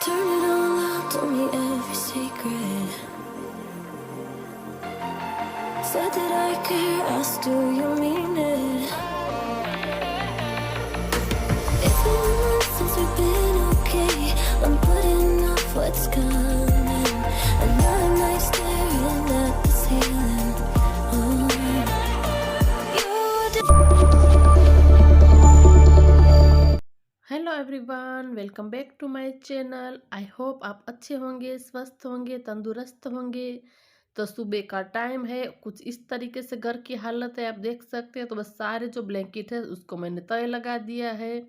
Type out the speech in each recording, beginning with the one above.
Turn it all out, told me every secret. Said that I care, asked do you mean it? It's been months since we've been okay. I'm putting off what's coming. Another night staring at the ceiling. Oh, hello everyone, welcome back to my channel. I hope आप अच्छे होंगे, स्वस्थ होंगे, तंदुरुस्त होंगे। तो सुबह का टाइम है, कुछ इस तरीके से घर की हालत है, आप देख सकते हैं। तो बस सारे जो ब्लैंकेट है उसको मैंने तय लगा दिया है।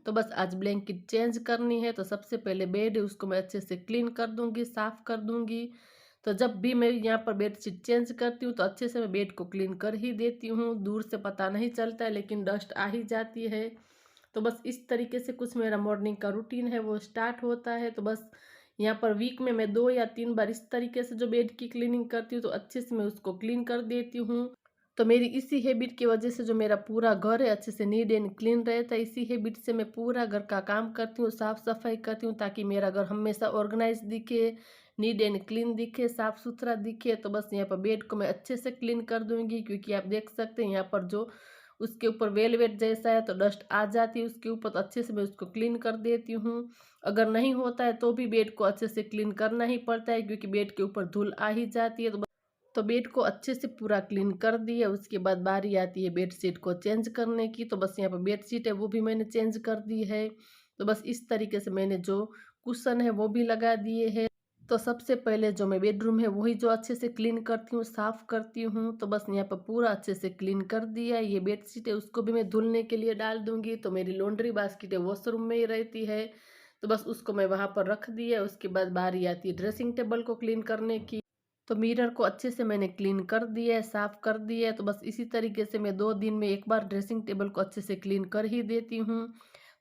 तो बस आज ब्लैंकेट चेंज करनी है। तो सबसे पहले बेड है उसको मैं अच्छे से क्लीन कर दूंगी, साफ कर दूंगी। तो जब भी मैं यहाँ पर बेडशीट चेंज करती हूँ तो अच्छे से मैं बेड को क्लीन कर ही देती हूँ। दूर से पता नहीं चलता है लेकिन डस्ट आ ही जाती है। तो बस इस तरीके से कुछ मेरा मॉर्निंग का रूटीन है वो स्टार्ट होता है। तो बस यहाँ पर वीक में मैं 2 या 3 बार इस तरीके से जो बेड की क्लीनिंग करती हूँ तो अच्छे से मैं उसको क्लीन कर देती हूँ। तो मेरी इसी हैबिट की वजह से जो मेरा पूरा घर है अच्छे से नीट एंड क्लीन रहता है। इसी हैबिट से मैं पूरा घर का काम करती हूँ, साफ सफाई करती हूँ, ताकि मेरा घर हमेशा ऑर्गेनाइज दिखे, नीट एंड क्लीन दिखे, साफ सुथरा दिखे। तो बस यहाँ पर बेड को मैं अच्छे से क्लीन कर दूंगी, क्योंकि आप देख सकते हैं यहाँ पर जो उसके ऊपर वेलवेट जैसा है तो डस्ट आ जाती है उसके ऊपर। तो अच्छे से मैं उसको क्लीन कर देती हूँ। अगर नहीं होता है तो भी बेड को अच्छे से क्लीन करना ही पड़ता है, क्योंकि बेड के ऊपर धूल आ ही जाती है। तो बेड को अच्छे से पूरा क्लीन कर दिया। उसके बाद बारी आती है बेडशीट को चेंज करने की। तो बस यहाँ पर बेडशीट है वो भी मैंने चेंज कर दी है। तो बस इस तरीके से मैंने जो कुशन है वो भी लगा दिए हैं। तो सबसे पहले जो मैं बेडरूम है वही जो अच्छे से क्लीन करती हूँ, साफ करती हूँ। तो बस यहाँ पर पूरा अच्छे से क्लीन कर दिया। ये बेडशीट है उसको भी मैं धुलने के लिए डाल दूंगी। तो मेरी लॉन्ड्री बास्केट है वॉशरूम में ही रहती है। तो बस उसको मैं वहाँ पर रख दिया। उसके बाद बारी आती है ड्रेसिंग टेबल को क्लीन करने की। तो मिरर को अच्छे से मैंने क्लीन कर दिया है, साफ कर दिया है। तो बस इसी तरीके से मैं 2 दिन में एक बार ड्रेसिंग टेबल को अच्छे से क्लीन कर ही देती हूँ।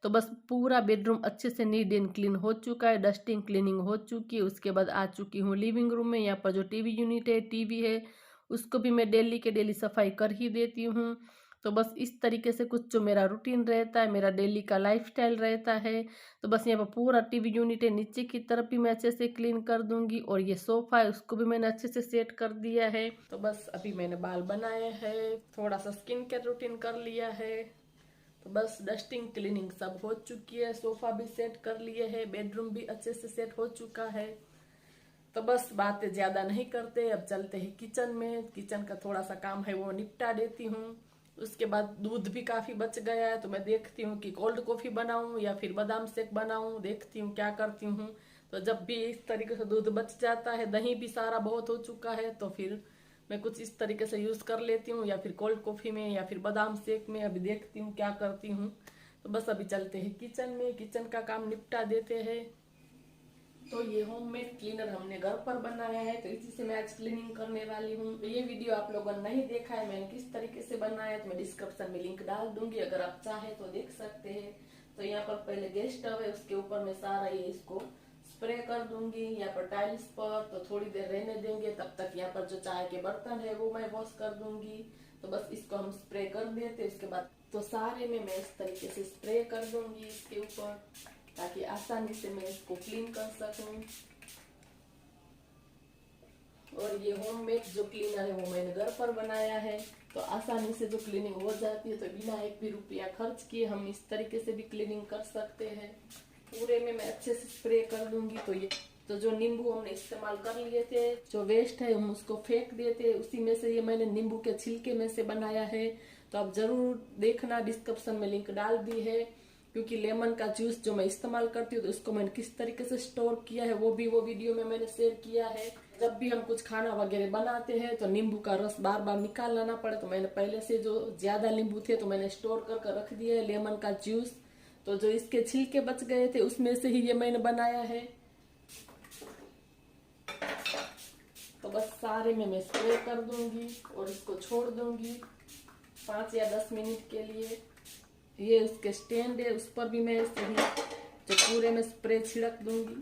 तो बस पूरा बेडरूम अच्छे से नीट एंड क्लीन हो चुका है, डस्टिंग क्लीनिंग हो चुकी है। उसके बाद आ चुकी हूँ लिविंग रूम में। यहाँ पर जो टीवी यूनिट है, टीवी है, उसको भी मैं डेली के डेली सफाई कर ही देती हूँ। तो बस इस तरीके से कुछ जो मेरा रूटीन रहता है, मेरा डेली का लाइफस्टाइल रहता है। तो बस यहाँ पर पूरा टीवी यूनिट है नीचे की तरफ भी मैं अच्छे से क्लीन कर दूंगी। और ये सोफा है उसको भी मैंने अच्छे से सेट कर दिया है। तो बस अभी मैंने बाल बनाए हैं, थोड़ा सा स्किन केयर रूटीन कर लिया है। तो बस डस्टिंग क्लीनिंग सब हो चुकी है, सोफा भी सेट कर लिए है, बेडरूम भी अच्छे से सेट हो चुका है। तो बस बातें ज्यादा नहीं करते, अब चलते हैं किचन में। किचन का थोड़ा सा काम है वो निपटा देती हूँ। उसके बाद दूध भी काफी बच गया है, तो मैं देखती हूँ कि कोल्ड कॉफी बनाऊं या फिर बादाम शेक बनाऊं, देखती हूँ क्या करती हूँ। तो जब भी इस तरीके से दूध बच जाता है, दही भी सारा बहुत हो चुका है, तो फिर मैं कुछ इस तरीके से यूज कर लेती हूँ, या फिर कोल्ड कॉफी में या फिर बादाम शेक में। अभी देखती हूँ क्या करती हूँ। तो बस अभी चलते हैं किचन में, किचन का काम निपटा देते हैं। तो ये होममेड क्लीनर हमने घर पर बनाया है, तो इसी से मैं आज क्लीनिंग करने वाली हूँ। ये वीडियो आप लोगों ने नहीं देखा है मैंने किस तरीके से बनाया है, तो मैं डिस्क्रिप्शन में लिंक डाल दूंगी, अगर आप चाहे तो देख सकते हैं। तो यहाँ पर पहले गैस स्टव है, उसके ऊपर मैं सारा ये इसको स्प्रे कर दूंगी यहाँ पर टाइल्स पर। तो थोड़ी देर रहने देंगे, तब तक यहाँ पर जो चाय के बर्तन है वो मैं वॉश कर दूंगी। तो बस इसको हम स्प्रे कर देते, उसके बाद तो सारे में मैं इस तरीके से स्प्रे कर दूंगी इसके ऊपर, ताकि आसानी से मैं इसको क्लीन कर सकूं। और ये होममेड जो क्लीनर है वो मैंने घर पर बनाया है, तो आसानी से जो क्लीनिंग हो जाती है। तो बिना एक भी रुपया खर्च किए हम इस तरीके से भी क्लीनिंग कर सकते हैं। पूरे में मैं अच्छे से स्प्रे कर दूंगी। तो जो नींबू हमने इस्तेमाल कर लिए थे, जो वेस्ट है हम उसको फेंक देते, उसी में से ये मैंने नींबू के छिलके में से बनाया है। तो आप जरूर देखना, डिस्क्रिप्शन में लिंक डाल दी है। क्योंकि लेमन का जूस जो मैं इस्तेमाल करती हूँ तो उसको मैंने किस तरीके से स्टोर किया है वो वीडियो में मैंने शेयर किया है। जब भी हम कुछ खाना वगैरह बनाते हैं तो नींबू का रस बार बार निकालना ना पड़े, तो मैंने पहले से जो ज्यादा नींबू थे तो मैंने स्टोर कर रख दिया है लेमन का जूस। तो जो इसके छिलके बच गए थे उसमें से ही ये मैंने बनाया है। तो बस सारे में मैं स्प्रे कर दूंगी और इसको छोड़ दूंगी 5 या 10 मिनट के लिए। ये उसके स्टैंड है, उस पर भी मैं सही जो पूरे में स्प्रे छिड़क दूंगी।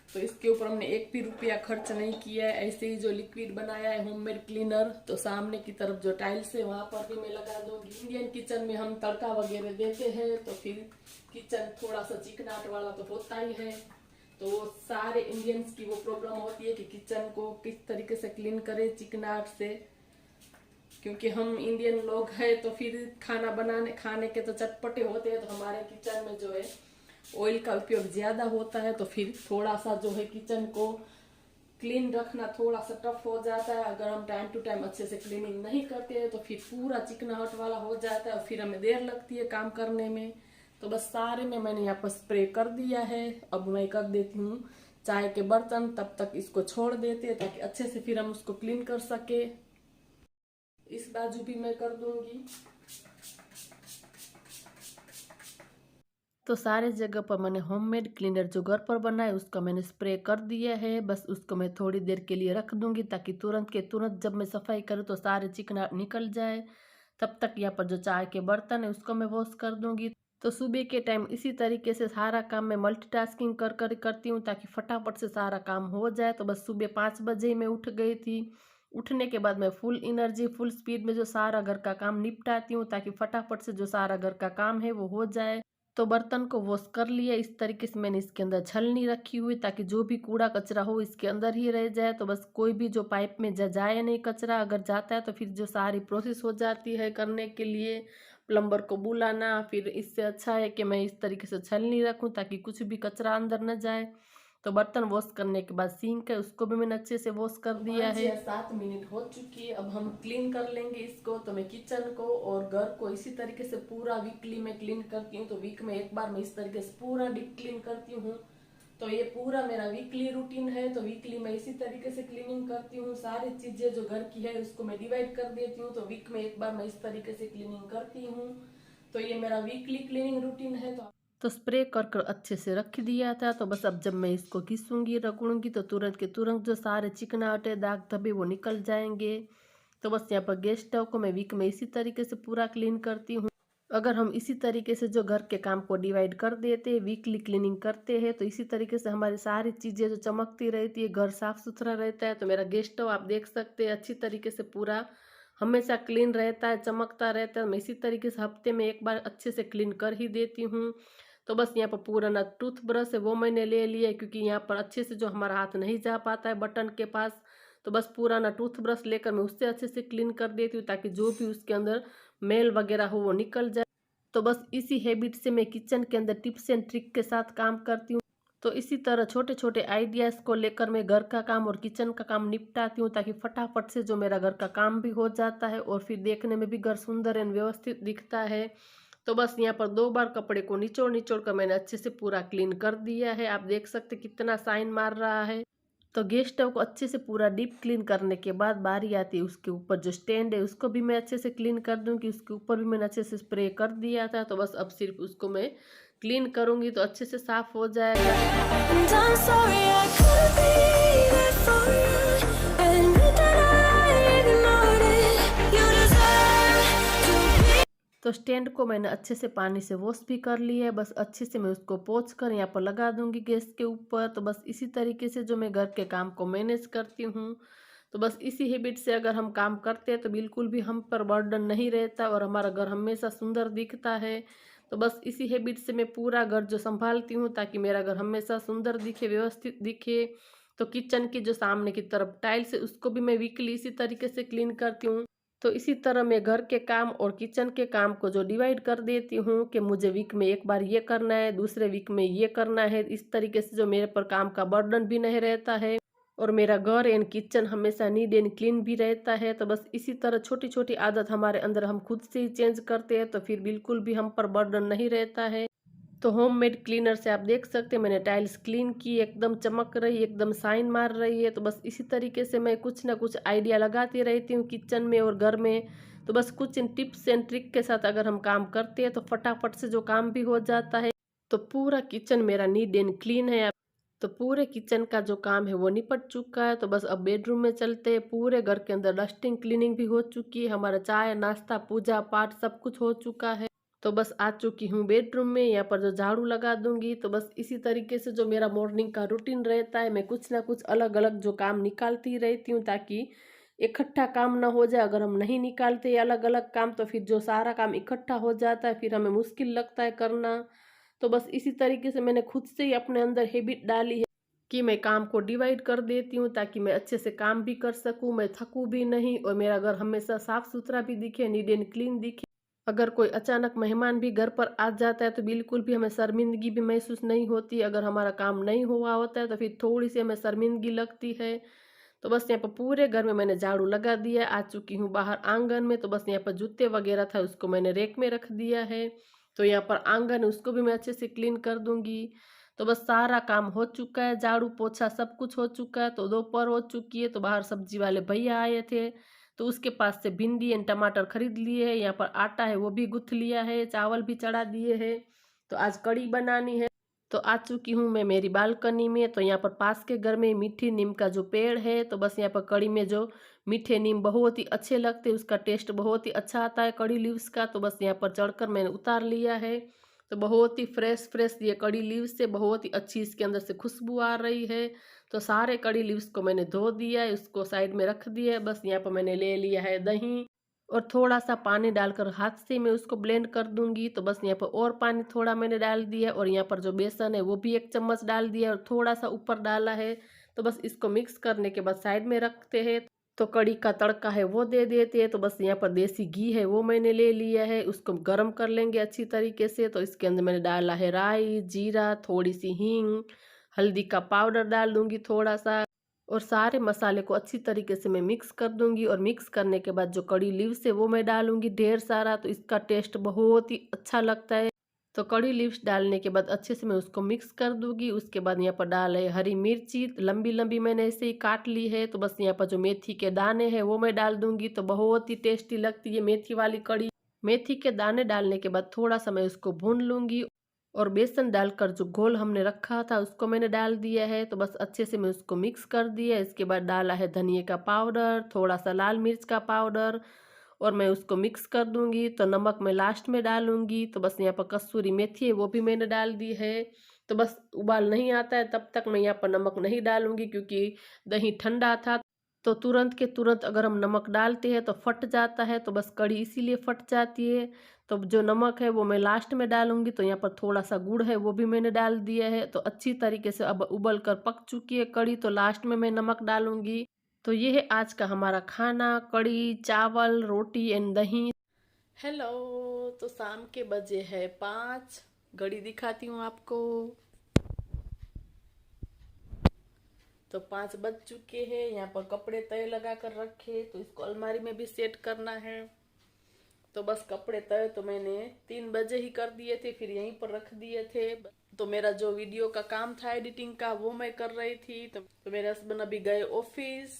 तो इसके ऊपर हमने एक भी रुपया खर्च नहीं किया है। ऐसे ही जो लिक्विड बनाया है होममेड क्लीनर, तो सामने की तरफ जो टाइल्स है वहां पर भी मैं लगा दूंगी। इंडियन किचन में हम तड़का वगैरह देते हैं तो फिर किचन थोड़ा सा चिकनाट वाला तो होता ही है। तो सारे इंडियंस की वो प्रॉब्लम होती है कि किचन को किस तरीके से क्लीन करें चिकनाट से, क्योंकि हम इंडियन लोग हैं तो फिर खाना बनाने खाने के तो चटपटे होते हैं, तो हमारे किचन में जो है ऑयल का उपयोग ज्यादा होता है, तो फिर थोड़ा सा जो है किचन को क्लीन रखना थोड़ा सा टफ हो जाता है। अगर हम टाइम टू टाइम अच्छे से क्लीनिंग नहीं करते हैं तो फिर पूरा चिकनाहट वाला हो जाता है और फिर हमें देर लगती है काम करने में। तो बस सारे में मैंने यहाँ पर स्प्रे कर दिया है। अब मैं कर देती हूँ चाय के बर्तन, तब तक इसको छोड़ देते हैं ताकि अच्छे से फिर हम उसको क्लीन कर सके। इस बाजू भी मैं कर दूंगी। तो सारे जगह पर मैंने होममेड क्लीनर जो घर पर बना है उसका मैंने स्प्रे कर दिया है। बस उसको मैं थोड़ी देर के लिए रख दूंगी ताकि तुरंत के तुरंत जब मैं सफाई करूँ तो सारे चिकनाहट निकल जाए। तब तक यहाँ पर जो चाय के बर्तन है उसको मैं वॉश कर दूंगी। तो सुबह के टाइम इसी तरीके से सारा काम मैं मल्टीटास्किंग कर कर करती हूँ ताकि फटाफट से सारा काम हो जाए। तो बस सुबह 5 बजे मैं उठ गई थी। उठने के बाद मैं फुल एनर्जी फुल स्पीड में जो सारा घर का काम निपटाती हूँ ताकि फटाफट से जो सारा घर का काम है वो हो जाए। तो बर्तन को वॉश कर लिया। इस तरीके से मैंने इसके अंदर छलनी रखी हुई ताकि जो भी कूड़ा कचरा हो इसके अंदर ही रह जाए। तो बस कोई भी जो पाइप में जाए नहीं कचरा, अगर जाता है तो फिर जो सारी प्रोसेस हो जाती है करने के लिए प्लम्बर को बुलाना। फिर इससे अच्छा है कि मैं इस तरीके से छलनी रखूं ताकि कुछ भी कचरा अंदर न जाए। तो बर्तन वॉश करने के बाद सिंक है उसको भी मैंने अच्छे से वॉश कर दिया है। 7 मिनट हो चुकी है, अब हम क्लीन कर लेंगे इसको। तो मैं किचन को और घर को इसी तरीके से पूरा वीकली में क्लीन करती हूँ। तो वीक में एक बार मैं इस तरीके से पूरा डीप क्लीन करती हूँ। तो ये पूरा मेरा वीकली रूटीन है। तो वीकली मैं इसी तरीके से क्लीनिंग करती हूँ। सारी चीजें जो घर की है उसको मैं डिवाइड कर देती हूँ। तो वीक में एक बार मैं इस तरीके से क्लीनिंग करती हूँ। तो ये मेरा वीकली क्लीनिंग रूटीन है। तो स्प्रे कर कर अच्छे से रख दिया था। तो बस अब जब मैं इसको घिसूंगी रगड़ूंगी तो तुरंत के तुरंत जो सारे चिकनाहटे दाग धब्बे वो निकल जाएंगे। तो बस यहाँ पर गैस स्टव को मैं वीक में इसी तरीके से पूरा क्लीन करती हूँ। अगर हम इसी तरीके से जो घर के काम को डिवाइड कर देते हैं, वीकली क्लीनिंग करते हैं, तो इसी तरीके से हमारी सारी चीज़ें जो चमकती रहती है, घर साफ सुथरा रहता है। तो मेरा गैस स्टव आप देख सकते हैं अच्छी तरीके से पूरा हमेशा क्लीन रहता है, चमकता रहता है। मैं इसी तरीके से हफ्ते में एक बार अच्छे से क्लीन कर ही देती हूँ। तो बस यहाँ पर पूरा ना टूथ ब्रश है वो मैंने ले लिया क्योंकि यहाँ पर अच्छे से जो हमारा हाथ नहीं जा पाता है बटन के पास। तो बस पूरा ना टूथ ब्रश लेकर मैं उससे अच्छे से क्लीन कर देती हूँ ताकि जो भी उसके अंदर मेल वगैरह हो वो निकल जाए। तो बस इसी हैबिट से मैं किचन के अंदर टिप्स एंड ट्रिक के साथ काम करती हूँ। तो इसी तरह छोटे छोटे आइडियाज़ को लेकर मैं घर का काम और किचन का काम निपटाती हूँ ताकि फटाफट से जो मेरा घर का काम भी हो जाता है और फिर देखने में भी घर सुंदर एंड व्यवस्थित दिखता है। तो बस यहाँ पर 2 बार कपड़े को निचोड़ निचोड़ कर मैंने अच्छे से पूरा क्लीन कर दिया है। आप देख सकते कितना शाइन मार रहा है। तो गैस स्टव को अच्छे से पूरा डीप क्लीन करने के बाद बारी आती है उसके ऊपर जो स्टैंड है उसको भी मैं अच्छे से क्लीन कर दूंगी। उसके ऊपर भी मैंने अच्छे से स्प्रे कर दिया था। तो बस अब सिर्फ उसको मैं क्लीन करूंगी तो अच्छे से साफ हो जाएगा। And I'm sorry I couldn't be there for you. Admit that I ignored it. You deserve to be. तो स्टैंड को मैंने अच्छे से पानी से वॉश भी कर लिया है। बस अच्छे से मैं उसको पोंछ कर यहाँ पर लगा दूंगी गैस के ऊपर। तो बस इसी तरीके से जो मैं घर के काम को मैनेज करती हूँ। तो बस इसी हैबिट से अगर हम काम करते हैं तो बिल्कुल भी हम पर बर्डन नहीं रहता और हमारा घर हमेशा सुंदर दिखता है। तो बस इसी हैबिट से मैं पूरा घर जो संभालती हूँ ताकि मेरा घर हमेशा सुंदर दिखे, व्यवस्थित दिखे। तो किचन की जो सामने की तरफ टाइल्स है उसको भी मैं वीकली इसी तरीके से क्लीन करती हूँ। तो इसी तरह मैं घर के काम और किचन के काम को जो डिवाइड कर देती हूँ कि मुझे वीक में एक बार ये करना है, दूसरे वीक में ये करना है। इस तरीके से जो मेरे पर काम का बर्डन भी नहीं रहता है और मेरा घर एंड किचन हमेशा नीट एंड क्लीन भी रहता है। तो बस इसी तरह छोटी छोटी आदत हमारे अंदर हम खुद से ही चेंज करते हैं तो फिर बिल्कुल भी हम पर बर्डन नहीं रहता है। तो होममेड क्लीनर से आप देख सकते हैं मैंने टाइल्स क्लीन की, एकदम चमक रही, एकदम शाइन मार रही है। तो बस इसी तरीके से मैं कुछ ना कुछ आइडिया लगाती रहती हूँ किचन में और घर में। तो बस कुछ इन टिप्स एंड ट्रिक के साथ अगर हम काम करते हैं तो फटाफट से जो काम भी हो जाता है। तो पूरा किचन मेरा नीट एंड क्लीन है। तो पूरे किचन का जो काम है वो निपट चुका है। तो बस अब बेडरूम में चलते हैं। पूरे घर के अंदर डस्टिंग क्लीनिंग भी हो चुकी है। हमारा चाय नाश्ता पूजा पाठ सब कुछ हो चुका है। तो बस आ चुकी हूँ बेडरूम में, यहाँ पर जो झाड़ू लगा दूंगी। तो बस इसी तरीके से जो मेरा मॉर्निंग का रूटीन रहता है, मैं कुछ ना कुछ अलग अलग जो काम निकालती रहती हूँ ताकि इकट्ठा काम ना हो जाए। अगर हम नहीं निकालते अलग अलग काम तो फिर जो सारा काम इकट्ठा हो जाता है, फिर हमें मुश्किल लगता है करना। तो बस इसी तरीके से मैंने खुद से ही अपने अंदर हैबिट डाली है कि मैं काम को डिवाइड कर देती हूँ ताकि मैं अच्छे से काम भी कर सकूँ, मैं थकूँ भी नहीं और मेरा घर हमेशा साफ सुथरा भी दिखे, नीट एंड क्लीन दिखे। अगर कोई अचानक मेहमान भी घर पर आ जाता है तो बिल्कुल भी हमें शर्मिंदगी भी महसूस नहीं होती। अगर हमारा काम नहीं हुआ होता है तो फिर थोड़ी सी हमें शर्मिंदगी लगती है। तो बस यहाँ पर पूरे घर में मैंने झाड़ू लगा दिया। आ चुकी हूँ बाहर आंगन में। तो बस यहाँ पर जूते वगैरह था उसको मैंने रेक में रख दिया है। तो यहाँ पर आंगन है उसको भी मैं अच्छे से क्लीन कर दूंगी। तो बस सारा काम हो चुका है, झाड़ू पोछा सब कुछ हो चुका है। तो दोपहर हो चुकी है। तो बाहर सब्जी वाले भैया आए थे तो उसके पास से भिंडी एंड टमाटर खरीद लिए है। यहाँ पर आटा है वो भी गूंथ लिया है, चावल भी चढ़ा दिए है। तो आज कड़ी बनानी है। तो आ चुकी हूँ मैं मेरी बालकनी में। तो यहाँ पर पास के घर में मीठी नीम का जो पेड़ है, तो बस यहाँ पर कड़ी में जो मीठे नीम बहुत ही अच्छे लगते हैं, उसका टेस्ट बहुत ही अच्छा आता है कड़ी लीव्स का। तो बस यहाँ पर चढ़कर मैंने उतार लिया है। तो बहुत ही फ्रेश फ्रेश ये कड़ी लीव्स से बहुत ही अच्छी इसके अंदर से खुशबू आ रही है। तो सारे कड़ी लीव्स को मैंने धो दिया है, उसको साइड में रख दिया है। बस यहाँ पर मैंने ले लिया है दही और थोड़ा सा पानी डालकर हाथ से मैं उसको ब्लेंड कर दूंगी। तो बस यहाँ पर और पानी थोड़ा मैंने डाल दिया और यहाँ पर जो बेसन है वो भी 1 चम्मच डाल दिया और थोड़ा सा ऊपर डाला है। तो बस इसको मिक्स करने के बाद साइड में रखते हैं। तो कड़ी का तड़का है वो दे देते हैं। तो बस यहाँ पर देसी घी है वो मैंने ले लिया है, उसको गर्म कर लेंगे अच्छी तरीके से। तो इसके अंदर मैंने डाला है राई, जीरा, थोड़ी सी हींग, हल्दी का पाउडर डाल दूंगी थोड़ा सा और सारे मसाले को अच्छी तरीके से मैं मिक्स कर दूंगी। और मिक्स करने के बाद जो कड़ी लीव्स है वो मैं डालूंगी ढेर सारा। तो इसका टेस्ट बहुत ही अच्छा लगता है। तो कड़ी लीव्स डालने के बाद अच्छे से मैं उसको मिक्स कर दूंगी। उसके बाद यहाँ पर डाल है हरी मिर्ची, लंबी लंबी मैंने ऐसे ही काट ली है। तो बस यहाँ पर जो मेथी के दाने हैं वो मैं डाल दूंगी। तो बहुत ही टेस्टी लगती है मेथी वाली कड़ी। मेथी के दाने डालने के बाद थोड़ा सा मैं उसको भून लूंगी और बेसन डालकर जो घोल हमने रखा था उसको मैंने डाल दिया है। तो बस अच्छे से मैं उसको मिक्स कर दिया। इसके बाद डाला है धनिया का पाउडर, थोड़ा सा लाल मिर्च का पाउडर और मैं उसको मिक्स कर दूंगी। तो नमक मैं लास्ट में डालूंगी। तो बस यहाँ पर कसूरी मेथी है वो भी मैंने डाल दी है। तो बस उबाल नहीं आता है तब तक मैं यहाँ पर नमक नहीं डालूंगी क्योंकि दही ठंडा था। तो तुरंत के तुरंत अगर हम नमक डालते हैं तो फट जाता है। तो बस कड़ी इसीलिए फट जाती है। तो जो नमक है वो मैं लास्ट में डालूंगी। तो यहाँ पर थोड़ा सा गुड़ है वो भी मैंने डाल दिया है। तो अच्छी तरीके से अब उबल कर पक चुकी है कड़ी। तो लास्ट में मैं नमक डालूंगी। तो ये है आज का हमारा खाना, कड़ी चावल रोटी एंड दही। हेलो, तो शाम के बजे है 5। घड़ी दिखाती हूँ आपको। तो 5 बज चुके हैं। यहाँ पर कपड़े तय लगा कर रखे तो इसको अलमारी में भी सेट करना है। तो बस कपड़े तय तो मैंने 3 बजे ही कर दिए थे, फिर यहीं पर रख दिए थे। तो मेरा जो वीडियो का काम था एडिटिंग का वो मैं कर रही थी। तो मेरे हस्बैंड अभी गए ऑफिस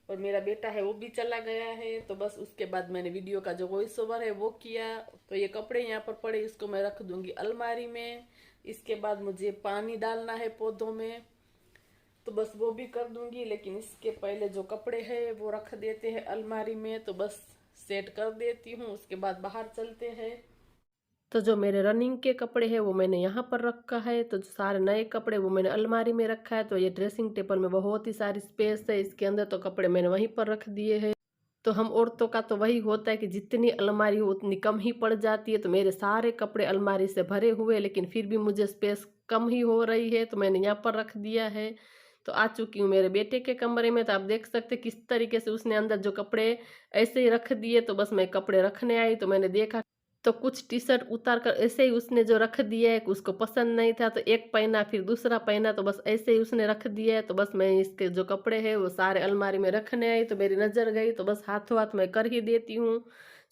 और मेरा बेटा है वो भी चला गया है। तो बस उसके बाद मैंने वीडियो का जो वॉइस ओवर है वो किया। तो ये कपड़े यहाँ पर पड़े, इसको मैं रख दूंगी अलमारी में। इसके बाद मुझे पानी डालना है पौधों में तो बस वो भी कर दूंगी। लेकिन इसके पहले जो कपड़े हैं वो रख देते हैं अलमारी में। तो बस सेट कर देती हूँ, उसके बाद बाहर चलते हैं। तो जो मेरे रनिंग के कपड़े हैं वो मैंने यहाँ पर रखा है। तो जो सारे नए कपड़े वो मैंने अलमारी में रखा है। तो ये ड्रेसिंग टेबल में बहुत ही सारी स्पेस है इसके अंदर। तो कपड़े मैंने वहीं पर रख दिए हैं। तो हम औरतों का तो वही होता है कि जितनी अलमारी हो उतनी कम ही पड़ जाती है। तो मेरे सारे कपड़े अलमारी से भरे हुए लेकिन फिर भी मुझे स्पेस कम ही हो रही है। तो मैंने यहाँ पर रख दिया है। तो आ चुकी हूँ मेरे बेटे के कमरे में। तो आप देख सकते किस तरीके से उसने अंदर जो कपड़े ऐसे ही रख दिए। तो बस मैं कपड़े रखने आई तो मैंने देखा तो कुछ टी शर्ट उतार कर ऐसे ही उसने जो रख दिया है, उसको पसंद नहीं था तो एक पहना फिर दूसरा पहना। तो बस ऐसे ही उसने रख दिया है। तो बस मैं इसके जो कपड़े हैं वो सारे अलमारी में रखने आई तो मेरी नज़र गई। तो बस हाथों हाथ मैं कर ही देती हूँ।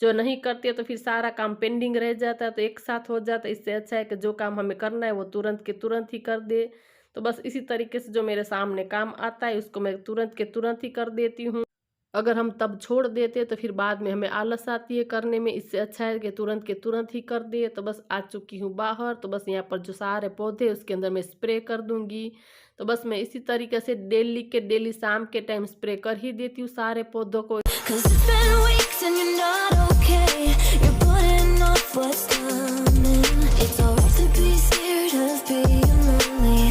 जो नहीं करती है तो फिर सारा काम पेंडिंग रह जाता है, तो एक साथ हो जाता है। इससे अच्छा है कि जो काम हमें करना है वो तुरंत के तुरंत ही कर दे। तो बस इसी तरीके से जो मेरे सामने काम आता है उसको मैं तुरंत के तुरंत ही कर देती हूँ। अगर हम तब छोड़ देते तो फिर बाद में हमें आलस आती है करने में। इससे अच्छा है कि तुरंत के तुरंत ही कर दे। तो बस आ चुकी हूँ बाहर। तो बस यहाँ पर जो सारे पौधे उसके अंदर मैं स्प्रे कर दूंगी। तो बस मैं इसी तरीके से डेली के डेली शाम के टाइम स्प्रे कर ही देती हूँ सारे पौधों को। 'Cause it's been weeks and you're not okay. You're putting off what's coming. It's alright to be scared of being lonely.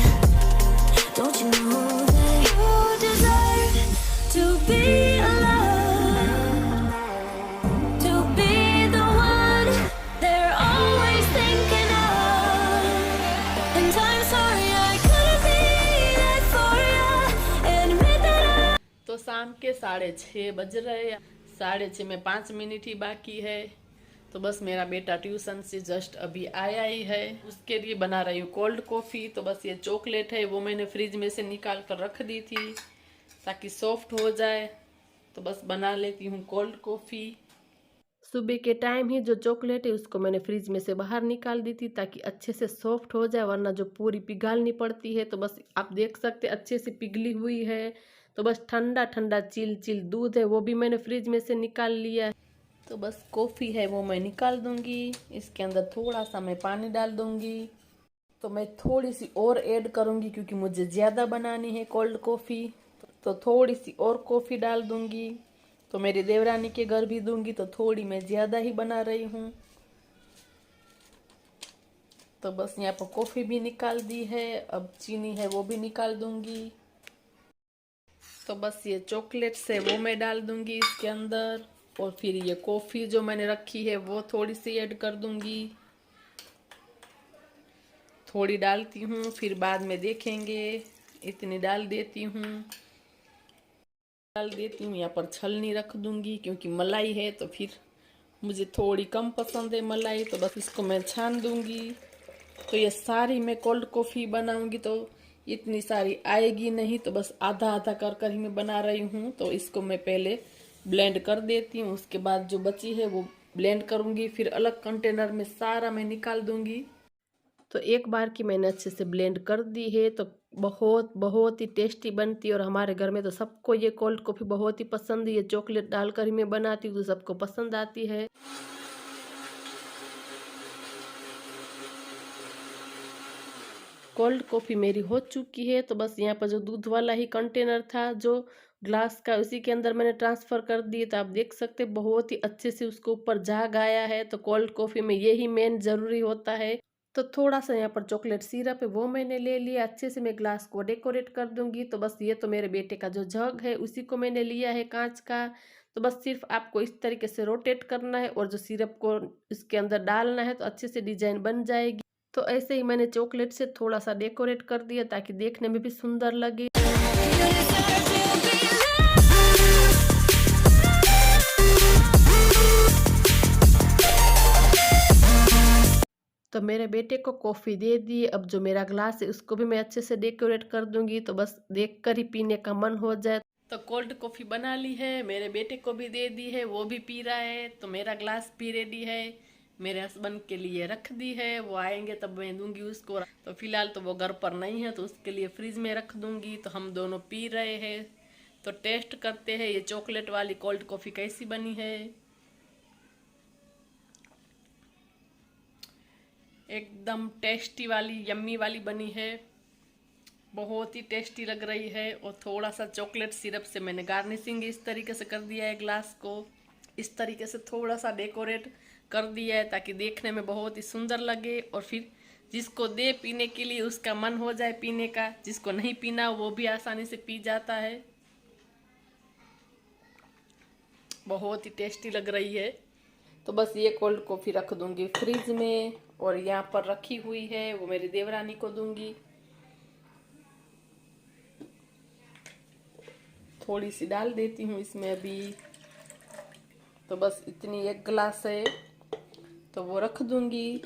Don't you know that you deserve to be alone? To be the one they're always thinking of. And I'm sorry I couldn't be there for you. Admit that तो शाम के 6:30 बज रहे हैं। 6:30 में 5 minute ही बाकी है। तो बस मेरा बेटा ट्यूशन से जस्ट अभी आया ही है, उसके लिए बना रही हूँ कोल्ड कॉफ़ी। तो बस ये चॉकलेट है, वो मैंने फ्रिज में से निकाल कर रख दी थी ताकि सॉफ्ट हो जाए। तो बस बना लेती हूँ कोल्ड कॉफ़ी। सुबह के टाइम ही जो चॉकलेट है उसको मैंने फ्रिज में से बाहर निकाल दी थी ताकि अच्छे से सॉफ्ट हो जाए, वरना जो पूरी पिघालनी पड़ती है। तो बस आप देख सकते अच्छे से पिघली हुई है। तो बस ठंडा ठंडा चिल चिल दूध है, वो भी मैंने फ्रिज में से निकाल लिया है। तो बस कॉफ़ी है वो मैं निकाल दूंगी। इसके अंदर थोड़ा सा मैं पानी डाल दूंगी। तो मैं थोड़ी सी और ऐड करूंगी क्योंकि मुझे ज़्यादा बनानी है कोल्ड कॉफ़ी। तो थोड़ी सी और कॉफ़ी डाल दूंगी। तो मेरी देवरानी के घर भी दूंगी, तो थोड़ी मैं ज़्यादा ही बना रही हूँ। तो बस यहाँ पर कॉफ़ी भी निकाल दी है, अब चीनी है वो भी निकाल दूंगी। तो बस ये चॉकलेट है वो मैं डाल दूंगी इसके अंदर, और फिर ये कॉफ़ी जो मैंने रखी है वो थोड़ी सी ऐड कर दूंगी। थोड़ी डालती हूँ, फिर बाद में देखेंगे। इतनी डाल देती हूँ। यहाँ पर छलनी रख दूंगी क्योंकि मलाई है, तो फिर मुझे थोड़ी कम पसंद है मलाई। तो बस इसको मैं छान दूंगी। तो ये सारी मैं कोल्ड कॉफ़ी बनाऊंगी तो इतनी सारी आएगी नहीं, तो बस आधा आधा कर कर ही मैं बना रही हूँ। तो इसको मैं पहले ब्लेंड कर देती हूँ, उसके बाद जो बची है वो ब्लेंड करूँगी, फिर अलग कंटेनर में सारा मैं निकाल दूँगी। तो एक बार की मैंने अच्छे से ब्लेंड कर दी है, तो बहुत बहुत ही टेस्टी बनती है। और हमारे घर में तो सबको ये कोल्ड कॉफ़ी बहुत ही पसंद है। ये चॉकलेट डालकर ही मैं बनाती हूँ तो सबको पसंद आती है। कोल्ड कॉफ़ी मेरी हो चुकी है। तो बस यहाँ पर जो दूध वाला ही कंटेनर था जो ग्लास का, उसी के अंदर मैंने ट्रांसफ़र कर दिए। तो आप देख सकते बहुत ही अच्छे से उसके ऊपर झाग आया है। तो कोल्ड कॉफ़ी में यही मेन ज़रूरी होता है। तो थोड़ा सा यहाँ पर चॉकलेट सिरप है वो मैंने ले लिया। अच्छे से मैं ग्लास को डेकोरेट कर दूंगी। तो बस ये तो मेरे बेटे का जो जग है उसी को मैंने लिया है कांच का। तो बस सिर्फ आपको इस तरीके से रोटेट करना है और जो सिरप को इसके अंदर डालना है, तो अच्छे से डिजाइन बन जाएगी। तो ऐसे ही मैंने चॉकलेट से थोड़ा सा डेकोरेट कर दिया ताकि देखने में भी सुंदर लगे। तो मेरे बेटे को कॉफ़ी दे दी। अब जो मेरा ग्लास है उसको भी मैं अच्छे से डेकोरेट कर दूंगी, तो बस देखकर ही पीने का मन हो जाए। तो कोल्ड कॉफ़ी बना ली है, मेरे बेटे को भी दे दी है, वो भी पी रहा है। तो मेरा ग्लास भी रेडी है, मेरे हस्बैंड के लिए रख दी है। वो आएंगे तब मैं दूंगी उसको। तो फिलहाल तो वो घर पर नहीं है, तो उसके लिए फ्रिज में रख दूंगी। तो हम दोनों पी रहे हैं। तो टेस्ट करते हैं ये चॉकलेट वाली कोल्ड कॉफ़ी कैसी बनी है। एकदम टेस्टी वाली यम्मी वाली बनी है, बहुत ही टेस्टी लग रही है। और थोड़ा सा चॉकलेट सिरप से मैंने गार्निशिंग इस तरीके से कर दिया है, ग्लास को इस तरीके से थोड़ा सा डेकोरेट कर दिया है ताकि देखने में बहुत ही सुंदर लगे। और फिर जिसको दे पीने के लिए उसका मन हो जाए पीने का, जिसको नहीं पीना वो भी आसानी से पी जाता है। बहुत ही टेस्टी लग रही है। तो बस ये कोल्ड कॉफ़ी रख दूंगी फ्रिज में, और यहाँ पर रखी हुई है वो मेरी देवरानी को दूंगी। थोड़ी सी डाल देती हूँ इसमें अभी। तो बस इतनी एक गिलास है तो वो रख दूंगी।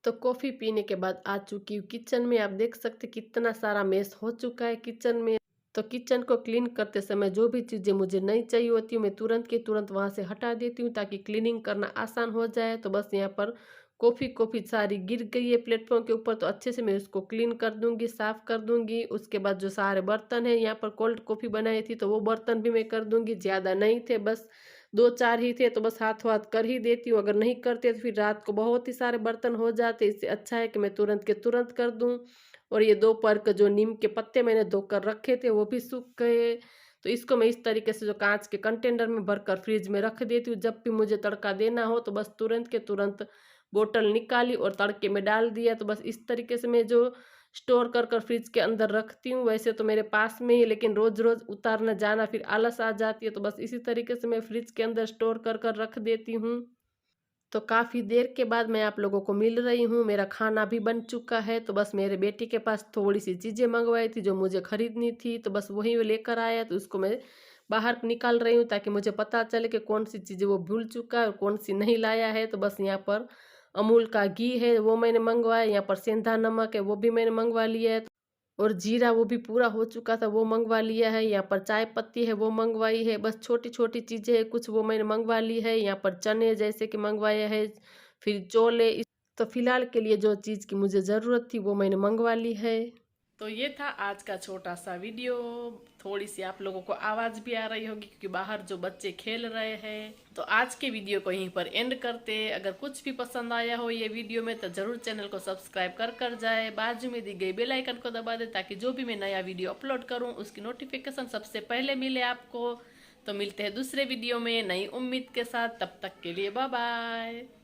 तो कॉफ़ी पीने के बाद आ चुकी हूँ किचन में। आप देख सकते कितना सारा मेस हो चुका है किचन में। तो किचन को क्लीन करते समय जो भी चीज़ें मुझे नहीं चाहिए होती हूँ मैं तुरंत के तुरंत वहाँ से हटा देती हूँ ताकि क्लीनिंग करना आसान हो जाए। तो बस यहाँ पर कॉफ़ी सारी गिर गई है प्लेटफॉर्म के ऊपर, तो अच्छे से मैं उसको क्लीन कर दूंगी, साफ़ कर दूंगी। उसके बाद जो सारे बर्तन हैं, यहाँ पर कोल्ड कॉफ़ी बनाई थी तो वो बर्तन भी मैं कर दूंगी। ज़्यादा नहीं थे, बस 2-4 ही थे, तो बस हाथों हाथ कर ही देती हूँ। अगर नहीं करते तो फिर रात को बहुत ही सारे बर्तन हो जाते। इससे अच्छा है कि मैं तुरंत के तुरंत कर दूँ। और ये दोपहर के जो नीम के पत्ते मैंने धोकर रखे थे वो भी सूख गए। तो इसको मैं इस तरीके से जो कांच के कंटेनर में भरकर फ्रिज में रख देती हूँ। जब भी मुझे तड़का देना हो तो बस तुरंत के तुरंत बोतल निकाली और तड़के में डाल दिया। तो बस इस तरीके से मैं जो स्टोर कर कर फ्रिज के अंदर रखती हूँ। वैसे तो मेरे पास में ही, लेकिन रोज़ रोज़ उतारना जाना फिर आलस आ जाती है, तो बस इसी तरीके से मैं फ्रिज के अंदर स्टोर कर कर रख देती हूँ। तो काफ़ी देर के बाद मैं आप लोगों को मिल रही हूँ। मेरा खाना भी बन चुका है। तो बस मेरे बेटी के पास थोड़ी सी चीज़ें मंगवाई थी जो मुझे खरीदनी थी, तो बस वही वो लेकर आया, तो उसको मैं बाहर निकाल रही हूँ ताकि मुझे पता चले कि कौन सी चीज़ें वो भूल चुका है और कौन सी नहीं लाया है। तो बस यहाँ पर अमूल का घी है वो मैंने मंगवाया, यहाँ पर सेंधा नमक है वो भी मैंने मंगवा लिया है, और जीरा वो भी पूरा हो चुका था वो मंगवा लिया है। यहाँ पर चाय पत्ती है वो मंगवाई है। बस छोटी छोटी चीज़ें हैं कुछ वो मैंने मंगवा ली है। यहाँ पर चने जैसे कि मंगवाए हैं, फिर चोले। तो फिलहाल के लिए जो चीज़ की मुझे ज़रूरत थी वो मैंने मंगवा ली है। तो ये था आज का छोटा सा वीडियो। थोड़ी सी आप लोगों को आवाज़ भी आ रही होगी क्योंकि बाहर जो बच्चे खेल रहे हैं। तो आज के वीडियो को यहीं पर एंड करते। अगर कुछ भी पसंद आया हो ये वीडियो में तो ज़रूर चैनल को सब्सक्राइब कर जाए, बाजू में दी गई बेल आइकन को दबा दे ताकि जो भी मैं नया वीडियो अपलोड करूँ उसकी नोटिफिकेशन सबसे पहले मिले आपको। तो मिलते हैं दूसरे वीडियो में नई उम्मीद के साथ, तब तक के लिए बाय बाय।